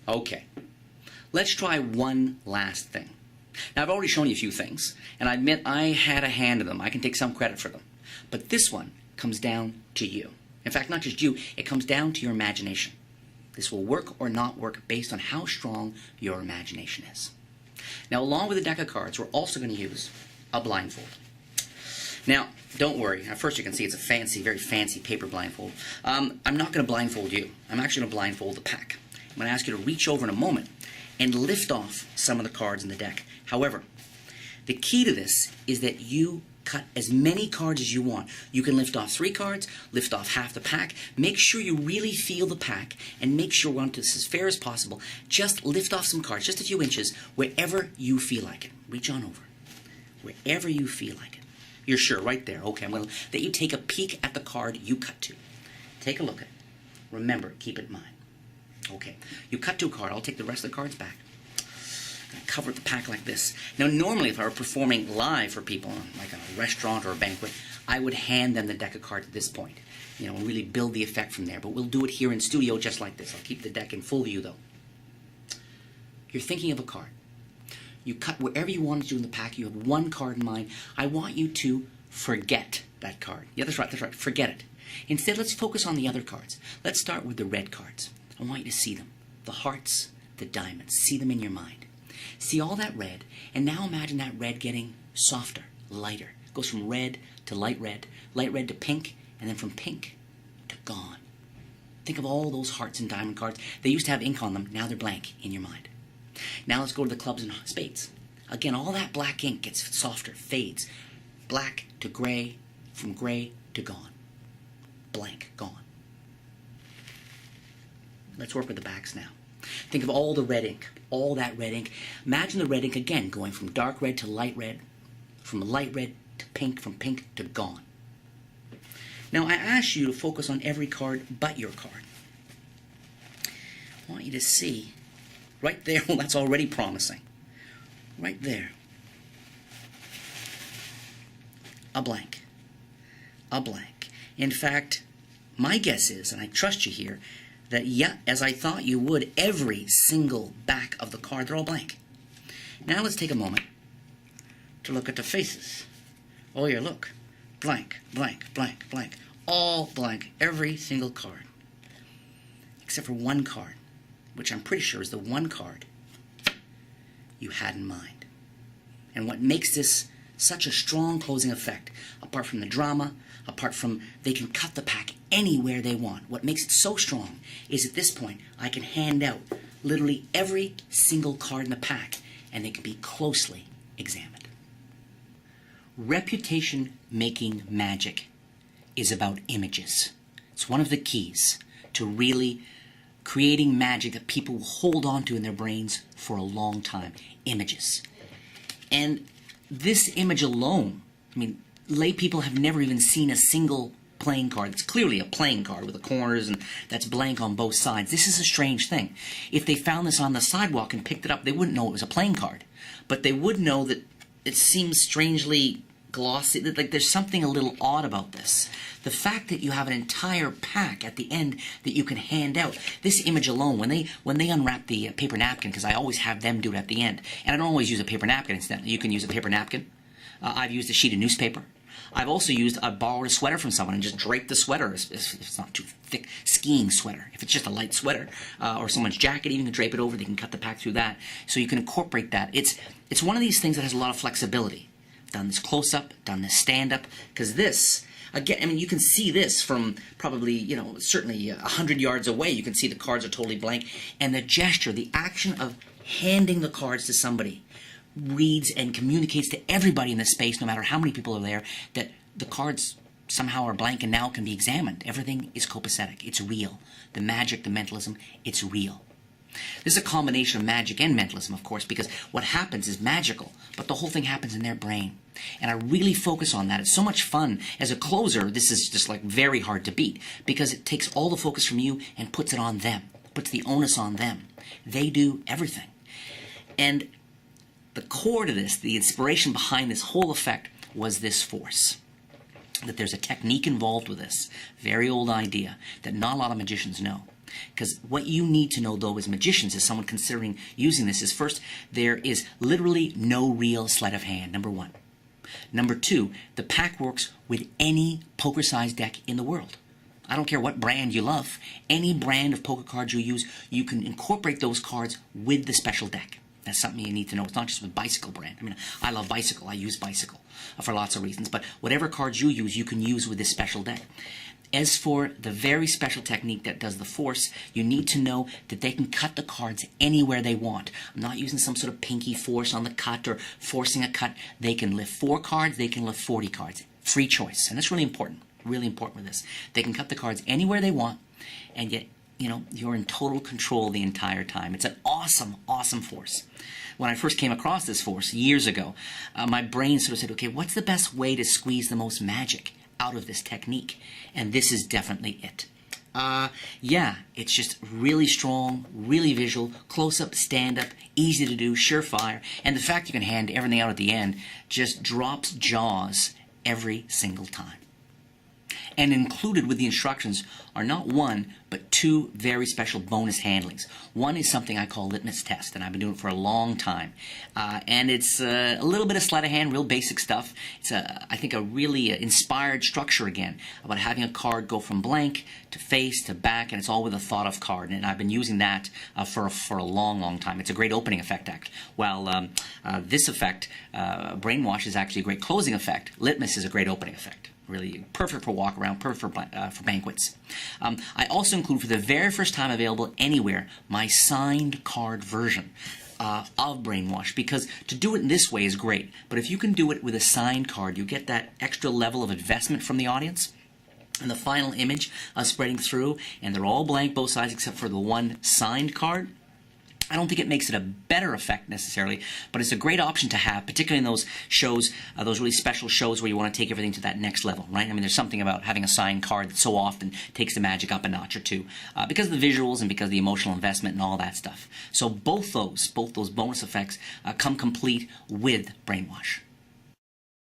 Okay, let's try one last thing. Now, I've already shown you a few things, and I admit I had a hand in them. I can take some credit for them. But this one comes down to you. In fact, not just you, it comes down to your imagination. This will work or not work based on how strong your imagination is. Now, along with the deck of cards, we're also going to use a blindfold. Now, don't worry. At first you can see it's a fancy, very fancy paper blindfold. I'm not going to blindfold you. I'm actually going to blindfold the pack. I'm going to ask you to reach over in a moment and lift off some of the cards in the deck. However, the key to this is that you cut as many cards as you want. You can lift off 3 cards, lift off half the pack. Make sure you really feel the pack, and make sure, want this as fair as possible, just lift off some cards, just a few inches, wherever you feel like it. Reach on over. Wherever you feel like it. You're sure, right there. Okay, I'm going to let you take a peek at the card you cut to. Take a look at it. Remember, keep it in mind. Okay, you cut to a card. I'll take the rest of the cards back. I'm going to cover the pack like this. Now, normally, if I were performing live for people, like a restaurant or a banquet, I would hand them the deck of cards at this point. You know, and really build the effect from there. But we'll do it here in studio just like this. I'll keep the deck in full view, though. You're thinking of a card. You cut wherever you want to do in the pack. You have one card in mind. I want you to forget that card. Yeah, that's right, that's right. Forget it. Instead, let's focus on the other cards. Let's start with the red cards. I want you to see them. The hearts, the diamonds. See them in your mind. See all that red, and now imagine that red getting softer, lighter. It goes from red to light red to pink, and then from pink to gone. Think of all those hearts and diamond cards. They used to have ink on them. Now they're blank in your mind. Now let's go to the clubs and spades. Again, all that black ink gets softer, fades. Black to gray, from gray to gone. Blank, gone. Let's work with the backs now. Think of all the red ink, all that red ink. Imagine the red ink again going from dark red to light red, from light red to pink, from pink to gone. Now I ask you to focus on every card but your card. I want you to see right there. Well, that's already promising. Right there. A blank. A blank. In fact, my guess is, and I trust you here, that yeah, as I thought you would, every single back of the card, they're all blank. Now let's take a moment to look at the faces. Oh yeah, look. Blank, blank, blank, blank. All blank. Every single card. Except for one card, which I'm pretty sure is the one card you had in mind. And what makes this such a strong closing effect, apart from the drama, apart from they can cut the pack anywhere they want, what makes it so strong is at this point I can hand out literally every single card in the pack, and they can be closely examined. Reputation-making magic is about images. It's one of the keys to really creating magic that people will hold on to in their brains for a long time. Images. And this image alone, I mean, lay people have never even seen a single playing card. It's clearly a playing card with the corners and that's blank on both sides. This is a strange thing. If they found this on the sidewalk and picked it up, they wouldn't know it was a playing card. But they would know that it seems strangely glossy, that like there's something a little odd about this. The fact that you have an entire pack at the end that you can hand out, this image alone, when they unwrap the paper napkin, because I always have them do it at the end, and I don't always use a paper napkin, incidentally. You can use a paper napkin. I've used a sheet of newspaper. I've also borrowed a sweater from someone and just draped the sweater if it's not too thick, skiing sweater. If it's just a light sweater or someone's jacket, even can drape it over. They can cut the pack through that. So you can incorporate that. It's one of these things that has a lot of flexibility. I've done this close-up, done this stand-up, because this, again, I mean, you can see this from probably, you know, certainly 100 yards away. You can see the cards are totally blank. And the gesture, the action of handing the cards to somebody reads and communicates to everybody in the space, no matter how many people are there, that the cards somehow are blank and now can be examined. Everything is copacetic. It's real. The magic, the mentalism, it's real. This is a combination of magic and mentalism, of course, because what happens is magical, but the whole thing happens in their brain. And I really focus on that. It's so much fun. As a closer, this is just like very hard to beat, because it takes all the focus from you and puts it on them, puts the onus on them. They do everything. And the core to this, the inspiration behind this whole effect, was this force. That there's a technique involved with this. Very old idea that not a lot of magicians know. Because what you need to know, though, as magicians, as someone considering using this, is first, there is literally no real sleight of hand, number one. Number two, the pack works with any poker-sized deck in the world. I don't care what brand you love. Any brand of poker cards you use, you can incorporate those cards with the special deck. That's something you need to know. It's not just with Bicycle brand. I mean, I love Bicycle. I use Bicycle for lots of reasons. But whatever cards you can use with this special deck. As for the very special technique that does the force, you need to know that they can cut the cards anywhere they want. I'm not using some sort of pinky force on the cut or forcing a cut. They can lift 4 cards. They can lift 40 cards. Free choice. And that's really important. Really important with this. They can cut the cards anywhere they want, and yet, you're in total control the entire time. It's an awesome, awesome force. When I first came across this force years ago, my brain sort of said, okay, what's the best way to squeeze the most magic out of this technique? And this is definitely it. Yeah, it's just really strong, really visual, close-up, stand-up, easy to do, surefire, and the fact you can hand everything out at the end just drops jaws every single time. And included with the instructions are not one, but 2 very special bonus handlings. One is something I call litmus test, and I've been doing it for a long time. And it's a little bit of sleight of hand, real basic stuff. It's, I think, a really inspired structure, again, about having a card go from blank to face to back, and it's all with a thought of card. And I've been using that for a long, long time. It's a great opening effect, actually. While this effect, Brainwash, is actually a great closing effect, litmus is a great opening effect. Really perfect for walk around, perfect for banquets. I also include, for the very first time available anywhere, my signed card version of Brainwash, because to do it in this way is great, but if you can do it with a signed card, you get that extra level of investment from the audience. And the final image spreading through, and they're all blank, both sides, except for the one signed card. I don't think it makes it a better effect necessarily, but it's a great option to have, particularly in those shows, those really special shows where you want to take everything to that next level, right? I mean, there's something about having a signed card that so often takes the magic up a notch or two because of the visuals and because of the emotional investment and all that stuff. So both those bonus effects come complete with Brainwash.